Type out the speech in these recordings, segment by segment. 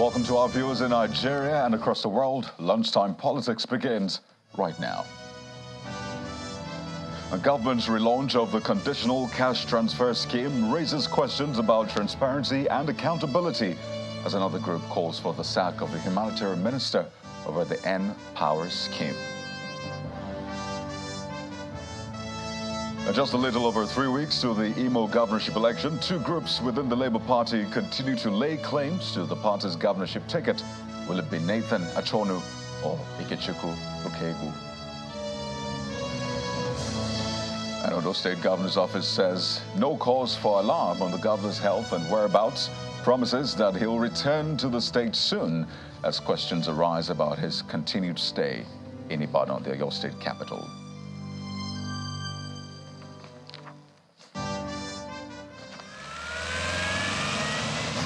Welcome to our viewers in Nigeria and across the world. Lunchtime Politics begins right now. The government's relaunch of the conditional cash transfer scheme raises questions about transparency and accountability as another group calls for the sack of the humanitarian minister over the N-Power scheme. Just a little over 3 weeks to the Imo governorship election, two groups within the Labour Party continue to lay claims to the party's governorship ticket. Will it be Nathan Achonu or Ikechukwu Okegu? An Ondo State Governor's Office says no cause for alarm on the governor's health and whereabouts, promises that he'll return to the state soon as questions arise about his continued stay in Ibadan, the Oyo State capital.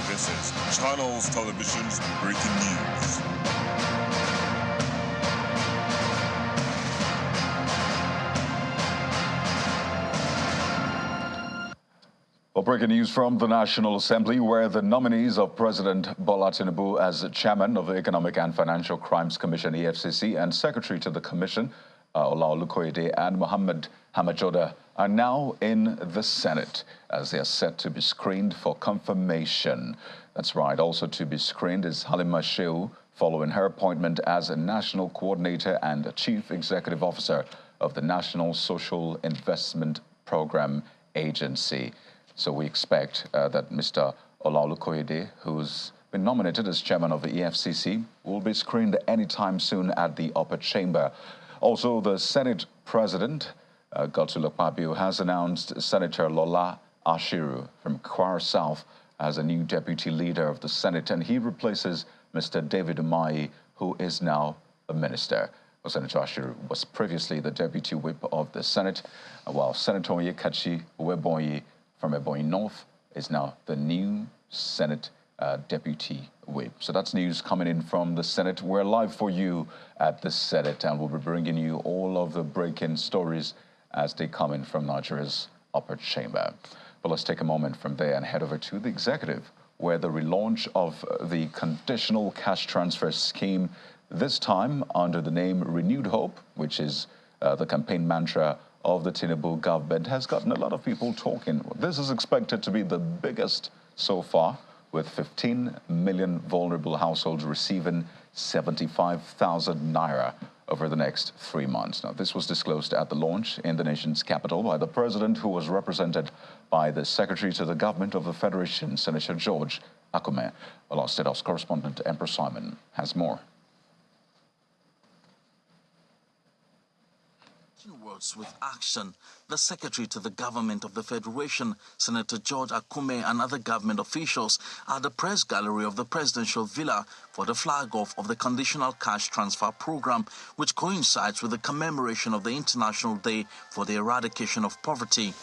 This is Channels Television's breaking news. Well, breaking news from the National Assembly, where the nominees of President Bola Tinubu as chairman of the Economic and Financial Crimes Commission, EFCC, and secretary to the commission, Ola Olukoyede and Mohammed Hamajoda, are now in the Senate as they are set to be screened for confirmation. That's right. Also to be screened is Halima Shehu, following her appointment as a national coordinator and chief executive officer of the National Social Investment Program Agency. So we expect that Mr. Ola Olukoyede, who's been nominated as chairman of the EFCC, will be screened anytime soon at the upper chamber. Also, the Senate President, Godswill Akpabio, has announced Senator Lola Ashiru from Kwara South as a new deputy leader of the Senate, and he replaces Mr. David Umahi, who is now a minister. Well, Senator Ashiru was previously the deputy whip of the Senate, while Senator Yekachi Uwebonyi from Ebonyi North is now the new Senate deputy whip. So that's news coming in from the Senate. We're live for you at the Senate, and we'll be bringing you all of the breaking stories as they come in from Nigeria's upper chamber. But let's take a moment from there and head over to the executive, where the relaunch of the conditional cash transfer scheme, this time under the name Renewed Hope, which is the campaign mantra of the Tinubu government, has gotten a lot of people talking. This is expected to be the biggest so far, with 15 million vulnerable households receiving 75,000 naira over the next 3 months. Now, this was disclosed at the launch in the nation's capital by the president, who was represented by the secretary to the government of the Federation, Senator George Akume. Our State House correspondent Emperor Simon has more. Words with action. The secretary to the government of the Federation, Senator George Akume, and other government officials are at the press gallery of the presidential villa for the flag-off of the conditional cash transfer program, which coincides with the commemoration of the International Day for the Eradication of Poverty.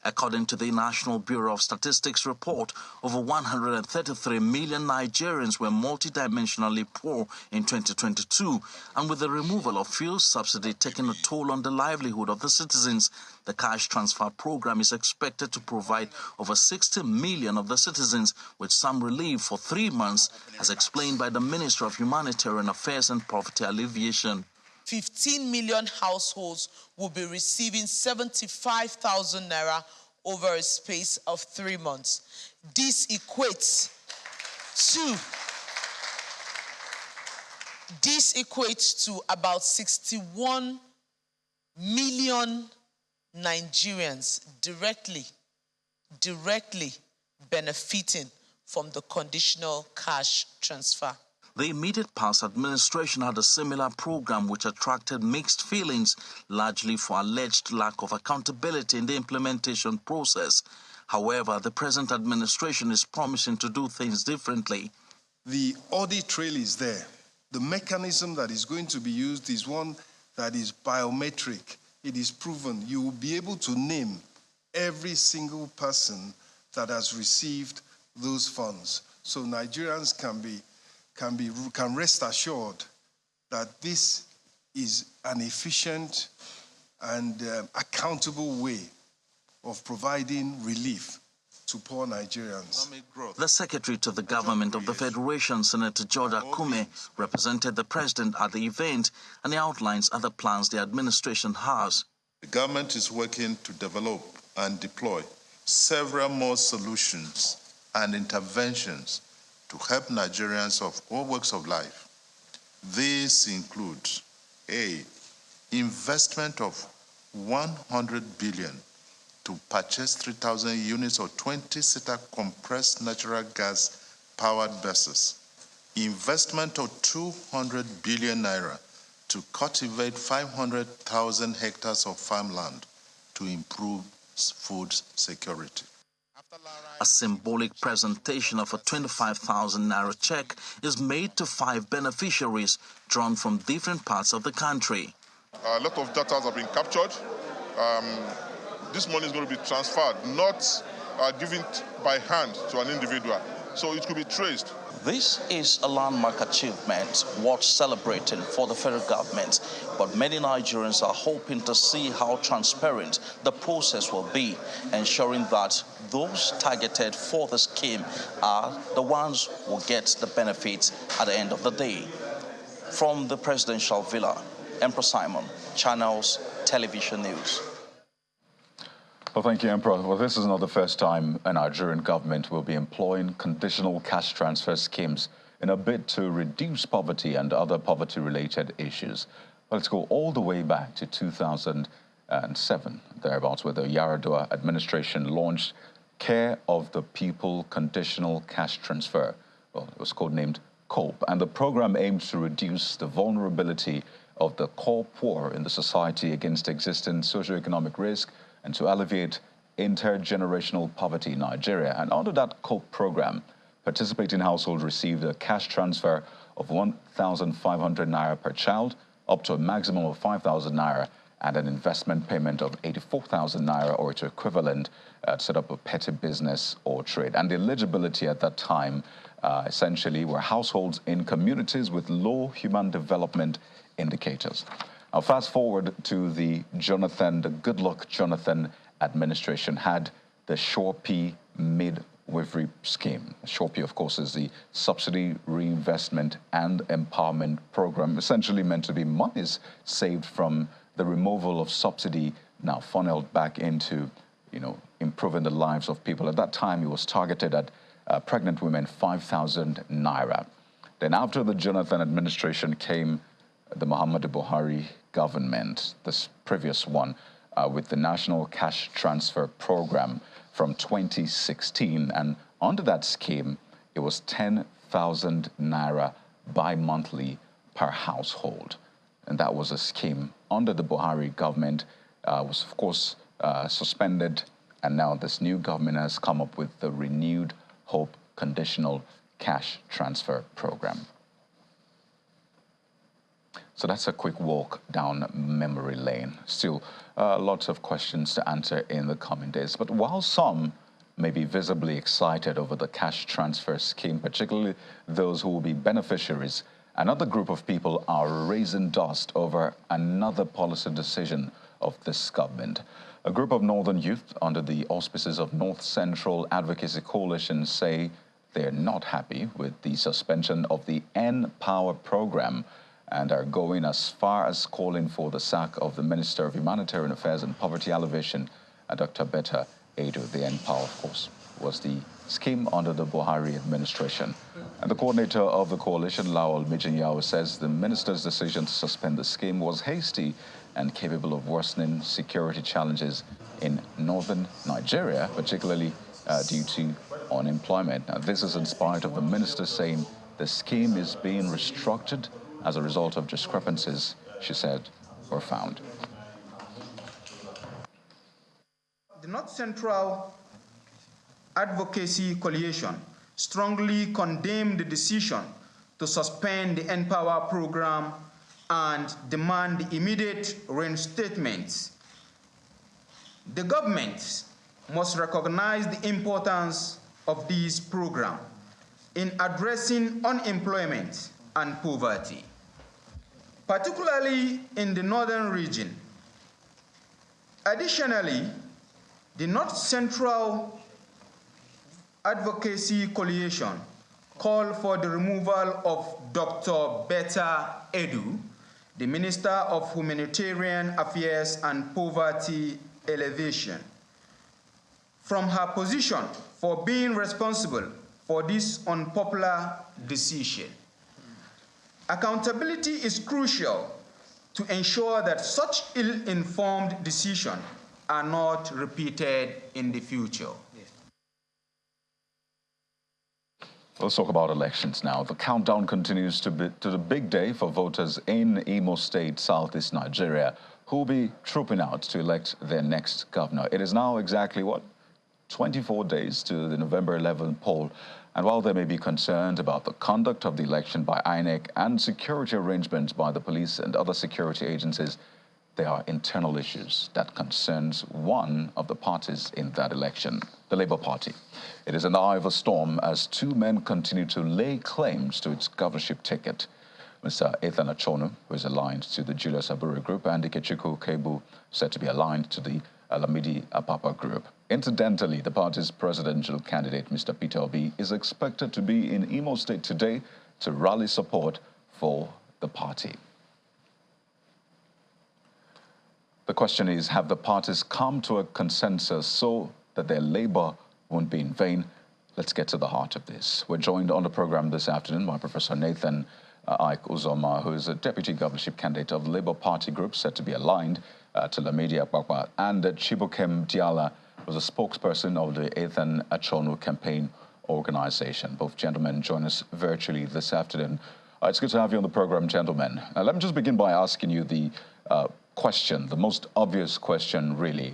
According to the National Bureau of Statistics report, over 133 million Nigerians were multidimensionally poor in 2022, and with the removal of fuel subsidy taking a toll on the livelihood of the citizens, the cash transfer program is expected to provide over 60 million of the citizens with some relief for 3 months, as explained by the Minister of Humanitarian Affairs and Poverty Alleviation. 15 million households will be receiving 75,000 naira over a space of 3 months. This equates to about 61 million Nigerians directly benefiting from the conditional cash transfer. The immediate past administration had a similar program which attracted mixed feelings, largely for alleged lack of accountability in the implementation process. However, the present administration is promising to do things differently. The audit trail is there. The mechanism that is going to be used is one that is biometric. It is proven. You will be able to name every single person that has received those funds. So Nigerians can rest assured that this is an efficient and accountable way of providing relief to poor Nigerians. The Secretary to the Government of the Federation, Senator George Akume, represented the President at the event, and he outlines other plans the administration has. The government is working to develop and deploy several more solutions and interventions to help Nigerians of all walks of life. These include A, investment of 100 billion to purchase 3,000 units of 20-seater compressed natural gas powered buses, investment of 200 billion naira to cultivate 500,000 hectares of farmland to improve food security. A symbolic presentation of a 25,000 naira check is made to 5 beneficiaries drawn from different parts of the country. A lot of data have been captured. This money is going to be transferred, not given by hand to an individual. So it could be traced. This is a landmark achievement worth celebrating for the federal government, but many Nigerians are hoping to see how transparent the process will be, ensuring that those targeted for the scheme are the ones who will get the benefits at the end of the day. From the presidential villa, Emperor Simon, Channels Television News. Well, thank you, Emperor. Well, this is not the first time a Nigerian government will be employing conditional cash transfer schemes in a bid to reduce poverty and other poverty-related issues. Well, let's go all the way back to 2007, thereabouts, where the Yaradua administration launched Care of the People Conditional Cash Transfer. Well, it was codenamed COPE, and the program aimed to reduce the vulnerability of the core poor in the society against existing socioeconomic risk and to alleviate intergenerational poverty in Nigeria. And under that COPE program, participating households received a cash transfer of 1,500 naira per child, up to a maximum of 5,000 naira, and an investment payment of 84,000 naira or its equivalent to set up a petty business or trade. And the eligibility at that time essentially were households in communities with low human development indicators. Now, fast forward to the Goodluck Jonathan administration had the Shorepy midwifery scheme. Shorepy, of course, is the Subsidy Reinvestment and Empowerment Program, essentially meant to be monies saved from the removal of subsidy, now funneled back into, improving the lives of people. At that time, it was targeted at pregnant women, 5,000 naira. Then after the Jonathan administration came the Muhammadu Buhari government, this previous one, with the National Cash Transfer Program from 2016. And under that scheme, it was 10,000 naira bi-monthly per household. And that was a scheme under the Buhari government, was of course suspended. And now this new government has come up with the renewed Hope Conditional Cash Transfer Program. So that's a quick walk down memory lane. Still, lots of questions to answer in the coming days. But while some may be visibly excited over the cash transfer scheme, particularly those who will be beneficiaries, another group of people are raising dust over another policy decision of this government. A group of northern youth under the auspices of North Central Advocacy Coalition say they're not happy with the suspension of the N-Power program and are going as far as calling for the sack of the Minister of Humanitarian Affairs and Poverty Alleviation, Dr. Betta Edo. The N-Power, of course, was the scheme under the Buhari administration. And the coordinator of the coalition, Lawal Mijinyawo, says the minister's decision to suspend the scheme was hasty and capable of worsening security challenges in northern Nigeria, particularly due to unemployment. Now, this is in spite of the minister saying the scheme is being restructured as a result of discrepancies, she said, were found. The North Central Advocacy Coalition strongly condemned the decision to suspend the N-Power program and demand immediate reinstatement. The government must recognize the importance of this program in addressing unemployment and poverty, particularly in the northern region. Additionally, the North Central Advocacy Coalition call for the removal of Dr. Betta Edu, the Minister of Humanitarian Affairs and Poverty Alleviation, from her position for being responsible for this unpopular decision. Accountability is crucial to ensure that such ill-informed decisions are not repeated in the future. Let's talk about elections now. The countdown continues to the big day for voters in Imo State, southeast Nigeria, who will be trooping out to elect their next governor. It is now exactly, 24 days to the November 11 poll. And while they may be concerned about the conduct of the election by INEC and security arrangements by the police and other security agencies, there are internal issues that concerns one of the parties in that election, the Labour Party. It is in the eye of a storm as two men continue to lay claims to its governorship ticket. Mr. Ethan Achonu, who is aligned to the Julius Abure Group, and Ikechukwu Kebu, said to be aligned to the Lamidi Apapa Group. Incidentally, the party's presidential candidate, Mr. Peter Obi, is expected to be in Imo State today to rally support for the party. The question is, have the parties come to a consensus so that their labor won't be in vain? Let's get to the heart of this. We're joined on the program this afternoon by Professor Nathan Ike Uzoma, who is a deputy governorship candidate of the Labour Party group, said to be aligned to Lamidi Apapa, and Chibukem Diala, who is a spokesperson of the Ethan Achonu campaign organization. Both gentlemen join us virtually this afternoon. It's good to have you on the program, gentlemen. Let me just begin by asking you the question, the most obvious question, really,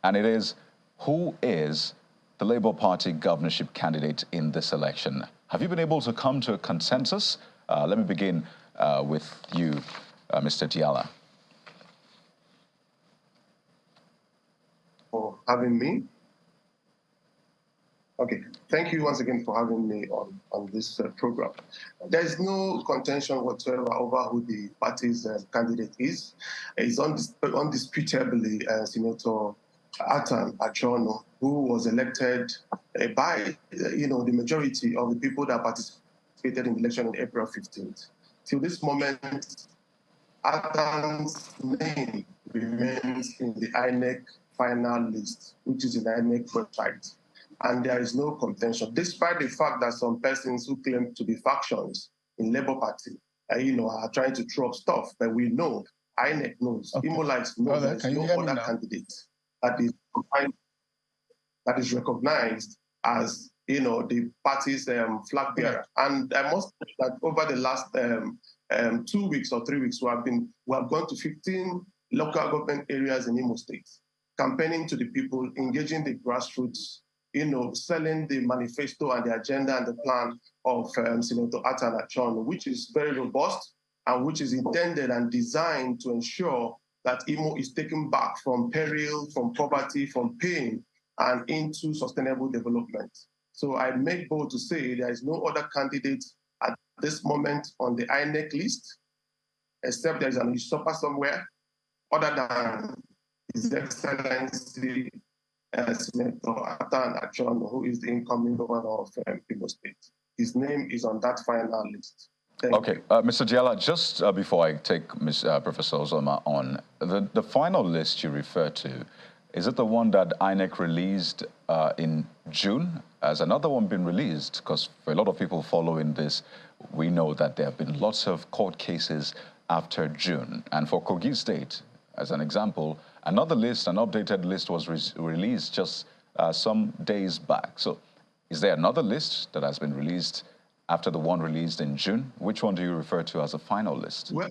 and it is, who is the Labour Party governorship candidate in this election? Have you been able to come to a consensus? Let me begin with you, Mr. Diala. For having me. Okay, thank you once again for having me on this program. There is no contention whatsoever over who the party's candidate is. It's undisputably Senator Ethan Achonu, who was elected by the majority of the people that participated in the election on April 15th. Till this moment, Ethan's name remains in the INEC final list, which is in the INEC website. And there is no contention, despite the fact that some persons who claim to be factions in Labour Party, are trying to throw up stuff. But we know, INEC knows, okay. Imolites know there is no other candidate that is recognized as, the party's flag bearer. And I must say that over the last 2 weeks or 3 weeks, we have gone to 15 local government areas in Imo State, campaigning to the people, engaging the grassroots, selling the manifesto and the agenda and the plan of Senator Ethan Achonu, which is very robust and which is intended and designed to ensure that Imo is taken back from peril, from poverty, from pain, and into sustainable development. So I make bold to say there is no other candidate at this moment on the INEC list, except there is an usurper somewhere, other than His Excellency Senator Ethan Achonu, who is the incoming governor of Imo State. His name is on that final list. Okay, Mr. Diala, just before I take Professor Uzoma on, the final list you refer to, is it the one that INEC released in June? Has another one been released? Because for a lot of people following this, we know that there have been lots of court cases after June. And for Kogi State, as an example, another list, an updated list was released just some days back. So is there another list that has been released after the one released in June? Which one do you refer to as a final list? Well,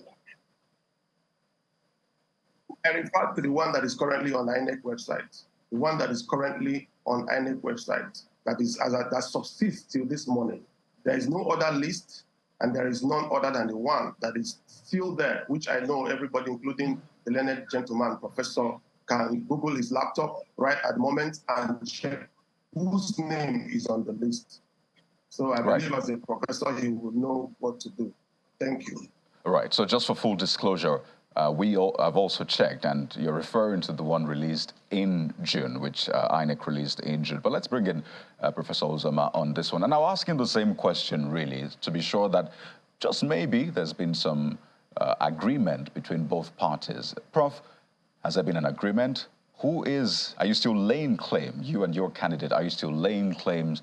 I refer to the one that is currently on INEC website. The one that is currently on INEC website, that subsists till this morning. There is no other list, and there is none other than the one that is still there, which I know everybody, including the learned gentleman, Professor, can Google his laptop right at the moment and check whose name is on the list. So I believe as a professor, he will know what to do. Thank you. Right. So just for full disclosure, I've also checked, and you're referring to the one released in June, which INEC released in June. But let's bring in Professor Uzoma on this one. And I'll ask him the same question, really, to be sure that just maybe there's been some agreement between both parties. Prof, has there been an agreement? Are you still laying claim, you and your candidate, are you still laying claims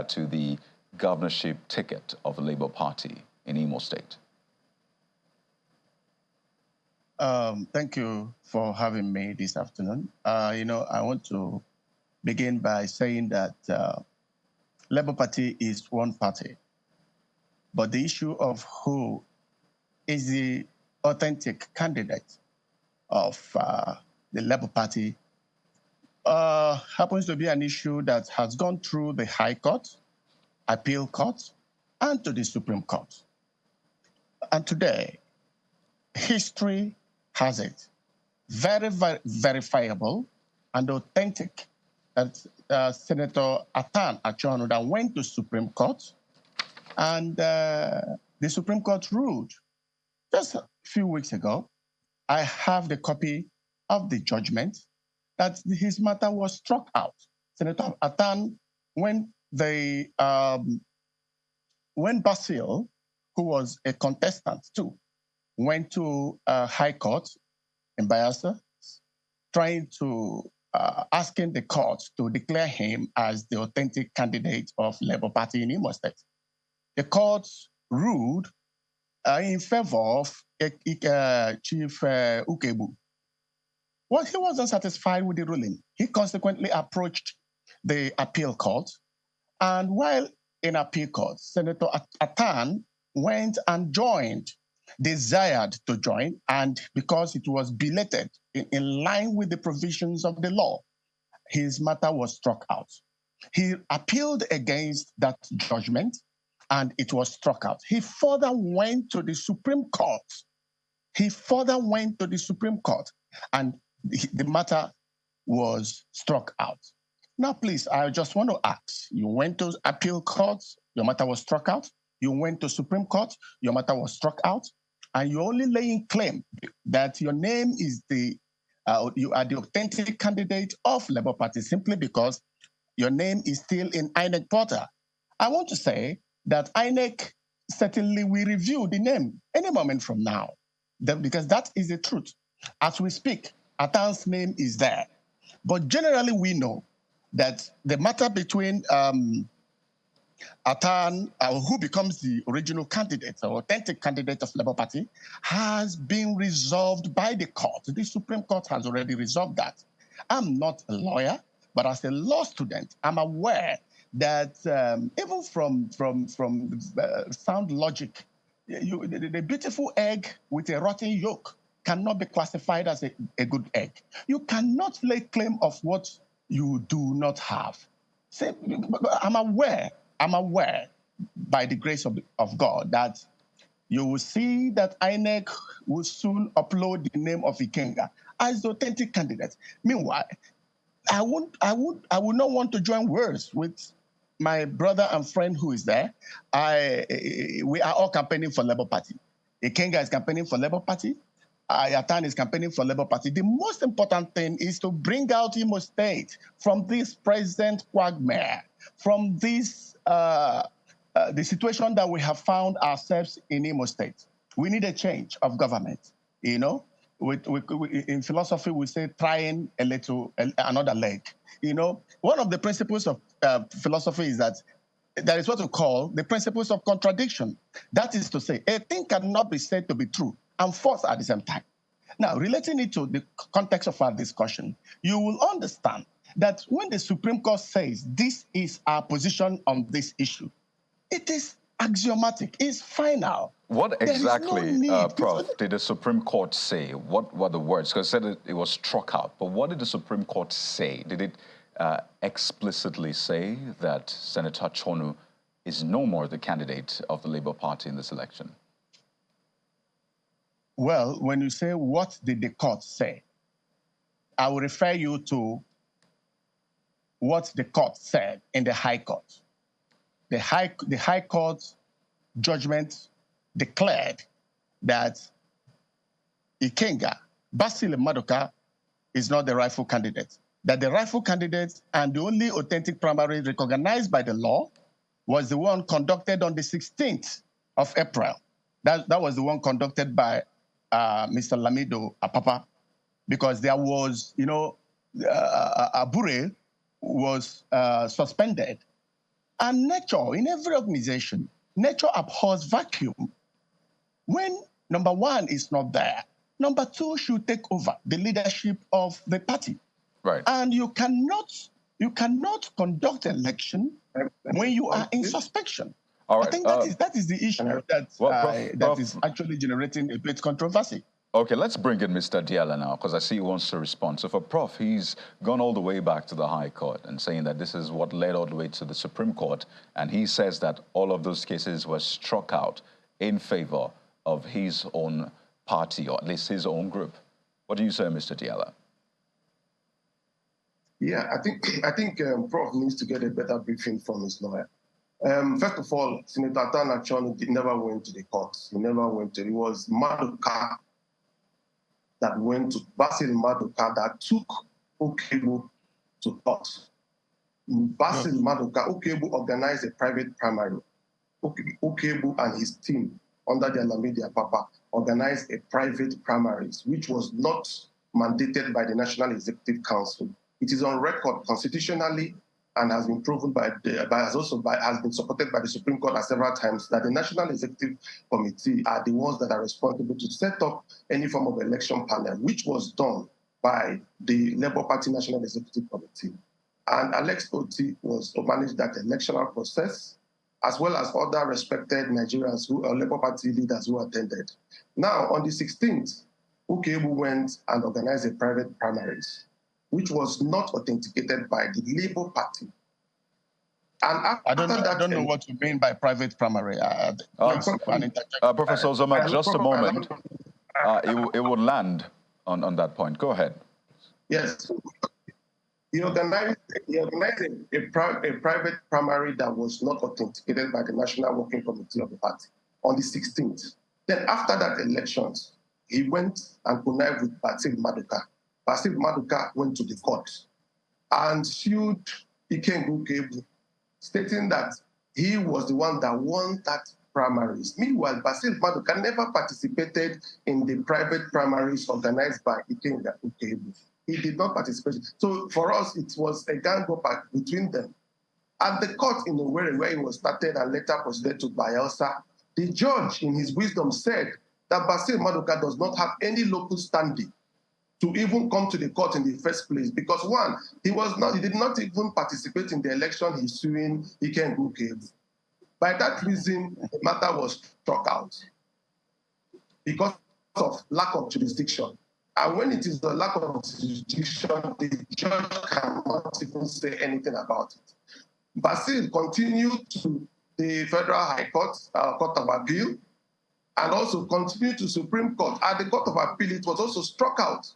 to the governorship ticket of the Labour Party in Imo State? Thank you for having me this afternoon. I want to begin by saying that Labour Party is one party, but the issue of who is the authentic candidate of the Labour Party happens to be an issue that has gone through the High Court, Appeal Court, and to the Supreme Court. And today, history has it very, very verifiable and authentic that Senator Atan Achonu that went to Supreme Court, and the Supreme Court ruled just a few weeks ago. I have the copy of the judgment that his matter was struck out. Senator Atan, when Basil, who was a contestant too, went to High Court in Bayelsa, trying to asking the court to declare him as the authentic candidate of Labour Party in Imo State. The court ruled in favor of Chief Ukebu. Well, he wasn't satisfied with the ruling. He consequently approached the appeal court, and while in appeal court, Senator Atan went and desired to join, and because it was belated in line with the provisions of the law, his matter was struck out. He appealed against that judgment, and it was struck out. He further went to the Supreme Court. And the matter was struck out. Now, please, I just want to ask, you went to appeal court, your matter was struck out. You went to Supreme Court, your matter was struck out. And you're only laying claim that your name is you are the authentic candidate of Labour Party simply because your name is still in INEC portal. I want to say that INEC certainly will review the name any moment from now, because that is the truth. As we speak, Atan's name is there. But generally, we know that the matter between Atan, who becomes the original candidate, or authentic candidate of Labour Party, has been resolved by the court. The Supreme Court has already resolved that. I'm not a lawyer, but as a law student, I'm aware that even from sound logic, the beautiful egg with a rotten yolk cannot be classified as a good egg. You cannot lay claim of what you do not have. I'm aware by the grace of God that you will see that INEC will soon upload the name of Ikenga as the authentic candidate. Meanwhile, I would not want to join words with my brother and friend who is there. We are all campaigning for Labour Party. Ikenga is campaigning for Labour Party. Atan is campaigning for Labour Party. The most important thing is to bring out Imo State from this present quagmire, from this the situation that we have found ourselves in Imo State. We need a change of government. You know, in philosophy we say trying another leg. You know, one of the principles of philosophy is that there is what we call the principles of contradiction. That is to say, a thing cannot be said to be true and false at the same time. Now, relating it to the context of our discussion, you will understand that when the Supreme Court says this is our position on this issue, it is axiomatic, it's final. What exactly, Prof, did the Supreme Court say? What were the words? Because it said it was struck out, but what did the Supreme Court say? Did it explicitly say that Senator Achonu is no more the candidate of the Labour Party in this election? Well, when you say what did the court say, I will refer you to what the court said in the High Court. The High Court judgment declared that Ikenga, Basil Maduka is not the rightful candidate. That the rightful candidate and the only authentic primary recognized by the law was the one conducted on the 16th of April. That was the one conducted by Mr. Lamido Apapa, because there was, Abure was suspended. And nature, in every organization, nature abhors vacuum. When number one is not there, number two should take over the leadership of the party. Right. And you cannot conduct election when you are in suspension. All right. I think that is the issue that is actually generating a bit controversy. Okay, let's bring in Mr. Diala now, because I see he wants to respond. So for Prof, he's gone all the way back to the High Court and saying that this is what led all the way to the Supreme Court. And he says that all of those cases were struck out in favor of his own party, or at least his own group. What do you say, Mr. Diala? Yeah, I think Prof needs to get a better briefing from his lawyer. First of all, Senator Tanachon never went to the courts. He never went to. It was Maduka that went to Basil Maduka that took Okebu to court. Basil Maduka, Okebu organized a private primary. Okebu and his team under the Alameda Papa organized a private primaries, which was not mandated by the National Executive Council. It is on record constitutionally and has been proven has been supported by the Supreme Court several times that the National Executive Committee are the ones that are responsible to set up any form of election panel, which was done by the Labour Party National Executive Committee. And Alex Oti was to manage that electoral process, as well as other respected Nigerians Labour Party leaders who attended. Now, on the 16th, Ukebu went and organized a private primaries, which was not authenticated by the Labour Party. And I don't know what you mean by private primary. Professor Ozoma, just a moment. It will land on that point. Go ahead. Yes. He organized a private primary that was not authenticated by the National Working Committee of the party on the 16th. Then after that elections, he went and connived with Basil Maduka. Basil Maduka went to the court and sued Ikengu Kebu, stating that he was the one that won that primaries. Meanwhile, Basil Maduka never participated in the private primaries organized by Ikengu Kebu. He did not participate. So for us, it was a gang up between them. At the court in Owerri, where it was started and later proceeded to Bayelsa, the judge, in his wisdom, said that Basil Maduka does not have any local standing to even come to the court in the first place, because one, he did not even participate in the election he's suing Ikengu Kebu. By that reason, the matter was struck out because of lack of jurisdiction. And when it is the lack of jurisdiction, the judge cannot even say anything about it. Basil continued to the Federal High Court, Court of Appeal, and also continued to Supreme Court. At the Court of Appeal, it was also struck out.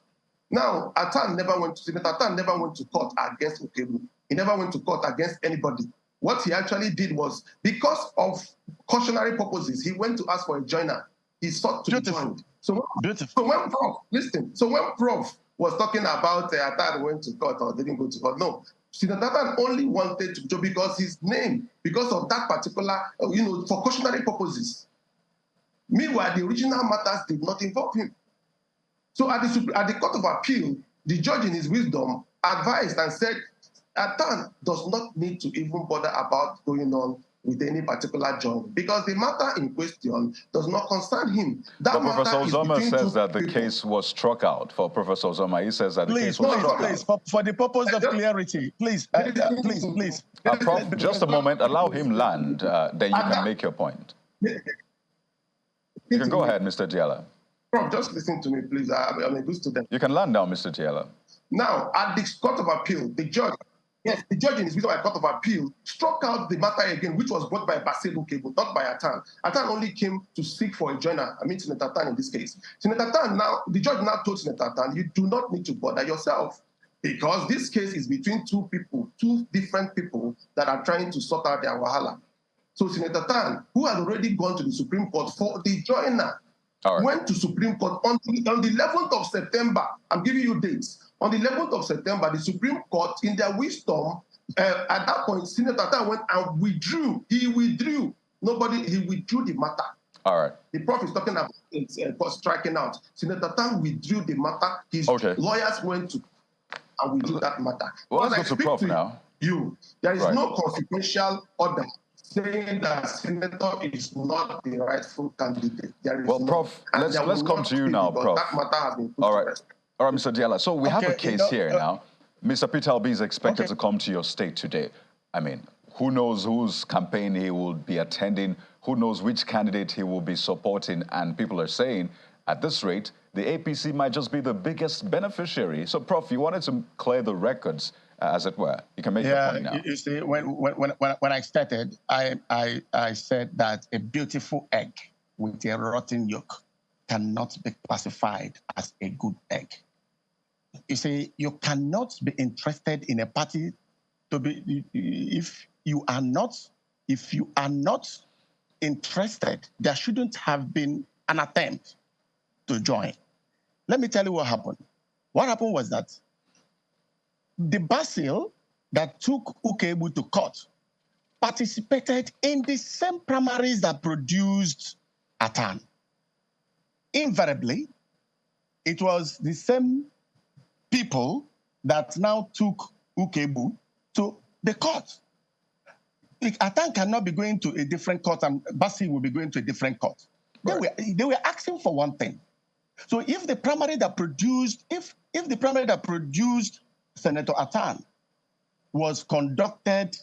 Now, Senator Atan never went to court against Okebu. He never went to court against anybody. What he actually did was, because of cautionary purposes, he went to ask for a joiner. He sought to be joined. So when Prof was talking about Atan went to court or didn't go to court, no. Senator Atan only wanted to join because his name, because of that particular, for cautionary purposes. Meanwhile, the original matters did not involve him. So at the Court of Appeal, the judge in his wisdom advised and said, Atan does not need to even bother about going on with any particular joint, because the matter in question does not concern him. But Professor Ozoma says that the case was struck out. For Professor Ozoma, he says that the case was struck out. For the purpose of clarity, please. Prof, just a moment. Allow him land, then you can make your point. You can go ahead, Mr. Diala. Prof, just listen to me, please. I'm a good student. You can land now, Mr. Diala. Now, at the Court of Appeal, the judge in his wisdom at the Court of Appeal struck out the matter again, which was brought by Basil Okebu, not by Atan. Atan only came to seek for a joiner. I mean, Senator Atan in this case. Senator Atan the judge now told Senator Atan, you do not need to bother yourself, because this case is between two different people that are trying to sort out their wahala. So Senator Atan, who had already gone to the Supreme Court for the joiner, went to Supreme Court on the 11th of September. I'm giving you dates. On the 11th of September, the Supreme Court, in their wisdom, at that point, Senator Tan went and withdrew. He withdrew. He withdrew the matter. All right. The prof is talking about striking out. Senator Tan withdrew the matter. His lawyers went to and withdrew that matter. Well, let's go to Prof now. There is no consequential order saying that Senator is not the rightful candidate. Prof, let's come to you now, Prof. That matter has been put to rest. All right, Mr. Diala. So we have a case here now. Mr. Peter Obi is expected to come to your state today. I mean, who knows whose campaign he will be attending? Who knows which candidate he will be supporting? And people are saying, at this rate, the APC might just be the biggest beneficiary. So, Prof, you wanted to clear the records, as it were. You can make your point now. You see, when I started, I said that a beautiful egg with a rotten yolk cannot be classified as a good egg. You see, you cannot be interested in a party if you are not interested. There shouldn't have been an attempt to join. Let me tell you what happened. What happened was that the Basil that took Ukebu to court participated in the same primaries that produced Atan. Invariably, it was the same people that now took Ukebu to the court. Atan cannot be going to a different court and Basil will be going to a different court. They were asking for one thing. So if the primary that produced, if the primary that produced Senator Atan was conducted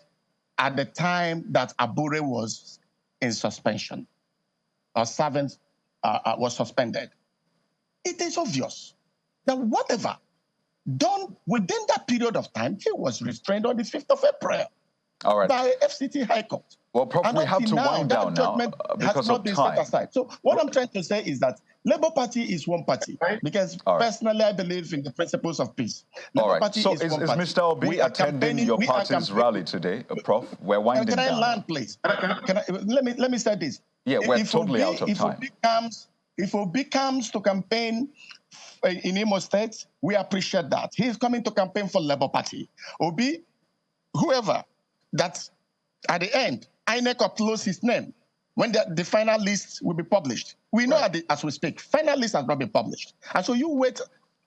at the time that Abure was in suspension, or servant was suspended, it is obvious that whatever done within that period of time, he was restrained on the 5th of April by FCT High Court. Well, Prof, we have to wind down now because of time. So what I'm trying to say is that Labour Party is one party, because personally I believe in the principles of peace. All right. So is Mr. Obi attending your party's rally today, Prof? We're winding down. Can I land, please? Let me say this. Yeah, we're totally out of time. If Obi comes to campaign in Imo State, we appreciate that. He is coming to campaign for Labour Party. Obi, whoever, that at the end, INEC uploads his name when the final list will be published. We know as we speak, final list has not been published. And so you wait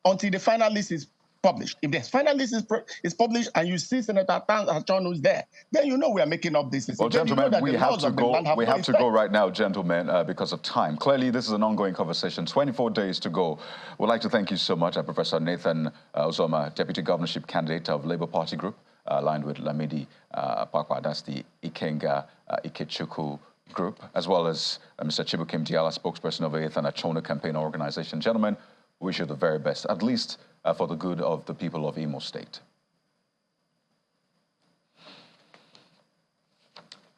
until the final list is published. If the final list is published and you see Senator Tan who's there, then you know we are making up this. Well, gentlemen, we have to go. We have to go right now, gentlemen, because of time. Clearly, this is an ongoing conversation. 24 days to go. We'd like to thank you so much, Professor Nathan Uzoma, Deputy Governorship Candidate of Labour Party Group, aligned with Lamidi Pakwa, that's the Ikenga Ikechukwu Group, as well as Mr. Chibukim Diala, spokesperson of the Ethan Achona Campaign Organization. Gentlemen, wish you the very best, at least for the good of the people of Imo State.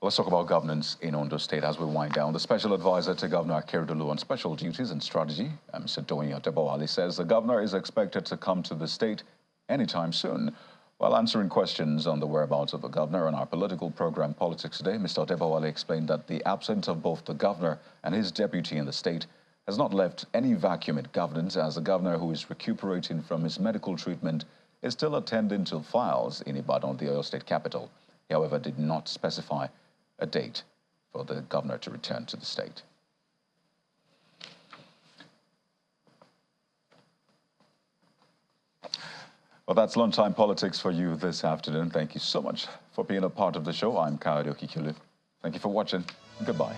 Let's talk about governance in Ondo State as we wind down. The special advisor to Governor Akeredolu on special duties and strategy, Mr. Doyin Odebowale, says the governor is expected to come to the state anytime soon. While answering questions on the whereabouts of the governor on our political program, Politics Today, Mr. Odebowale explained that the absence of both the governor and his deputy in the state has not left any vacuum in governance, as the governor, who is recuperating from his medical treatment, is still attending to files in Ibadan, the Oyo State capital. He, however, did not specify a date for the governor to return to the state. Well, that's Lunchtime Politics for you this afternoon. Thank you so much for being a part of the show. I'm Kayode Okikulu. Thank you for watching. Goodbye.